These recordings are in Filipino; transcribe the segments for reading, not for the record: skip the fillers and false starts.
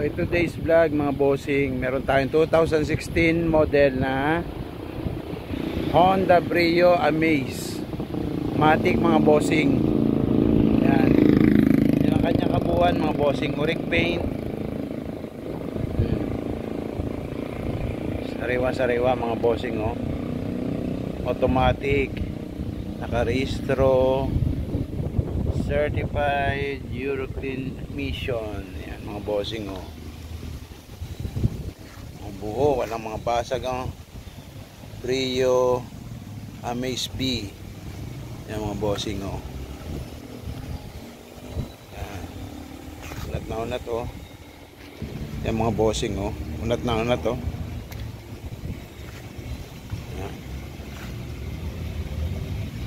Okay, today's vlog mga bossing, meron tayong 2016 model na Honda Brio Amaze Matic mga bossing. Yan. Yan ang kanyang kabuuan mga bossing. Uric paint. Sariwa-sariwa mga bossing, oh. Automatic. Nakarehistro. Certified Euroclean Mission. Yan mga bossing, oh. Ang buo, walang mga basag, oh. Brio Amaze B. Yan mga bossing, oh. Yan. Unat na unat, oh. Yan mga bossing, oh. Unat na unat, oh. Yan.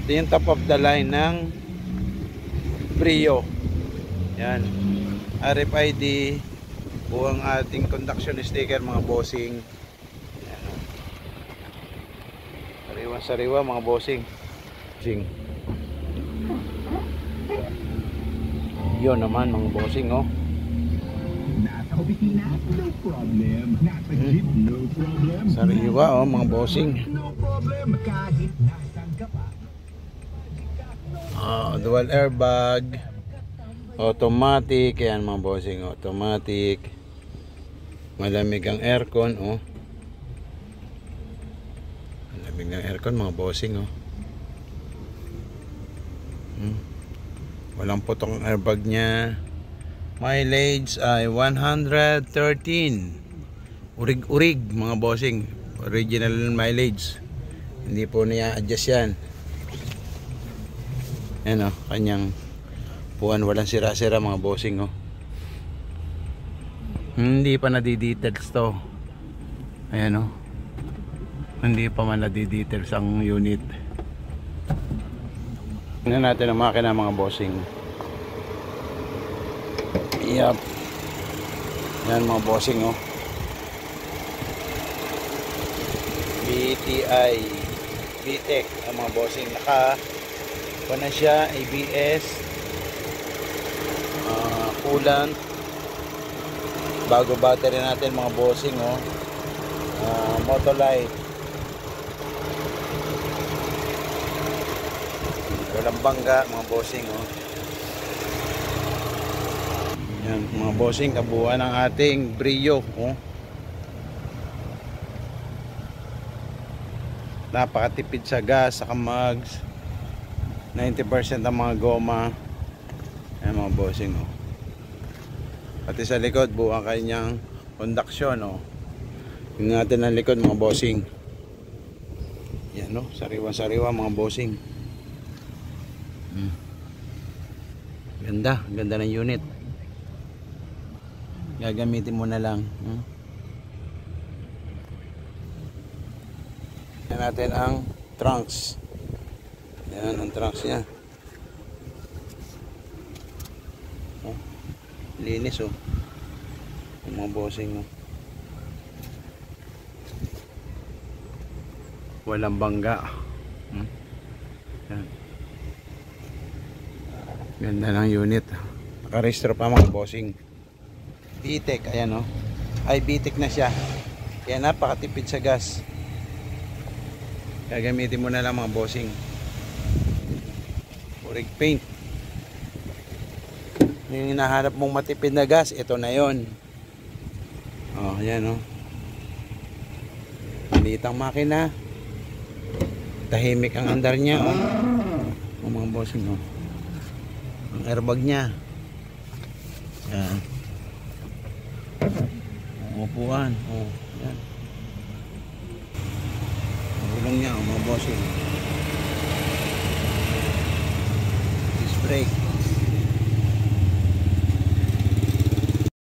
Ito yung top of the line ng Brio. Yan. RFID. Buong ating conduction sticker mga bossing. Yan. Sariwa-sariwa mga bossing. Yun naman mga bossing, oh. Nasa opisina, no problem. Nasa jeep, no problem. Sariwa, oh mga bossing. No problem. Kahit nasan ka pa. Dual airbag, automatic. Yan mga bossing, automatic. Malamig ang aircon, oh. Malamig ng aircon mga bossing, oh. Walang putok ang airbag niya. Mileage ay 113. Urig-urig mga bossing. Original mileage. Hindi po niya adjust yan. Yan, oh, kanyang puwan, walang sira-sira mga bossing, oh. Hindi pa nadidetails to. Ayan, oh. Hindi pa man nadidetails ang unit. Tingnan natin ang makina mga bossing. Yep. Yan mga bossing, oh. BTI VTEC ang mga bossing. Naka na siya, ABS, coolant, bago battery natin mga bossing, oh. Motolite, walang bangga mga bossing, oh. Yan mga bossing, kabuuan ng ating Brio, oh. Napakatipid sa gas, sa mags. 90% ang mga goma. Ayan mga bossing, oh. Pati sa likod buo ang kanyang conduction, oh. Tingnan natin ang likod mga bossing. Yan, oh. Sariwa-sariwa mga bossing. Ganda, ganda ng unit. Gagamitin mo na lang. Tingnan natin ang trunks. Yan ang trunks niya. Oh, linis, oh. Yung mga bossing, oh. Walang bangga. Yan. Ganda ng unit. Nakarehistro pa mga bossing. VTEC, ayan, oh. Ay, VTEC na siya. Kaya napakatipid sa gas. Gagamitin mo na lang mga bossing. Uric paint. Yung hinahanap mong matipid na gas, ito na yon. Oh, yan, oh. Maliit ang makina. Tahimik ang andar niya, oh. Oh, mga bossing, oh. Ang airbag niya. Yan. Ang upuan, oh. Yan. Ang ulong niya, oh, mga bossing. Brake.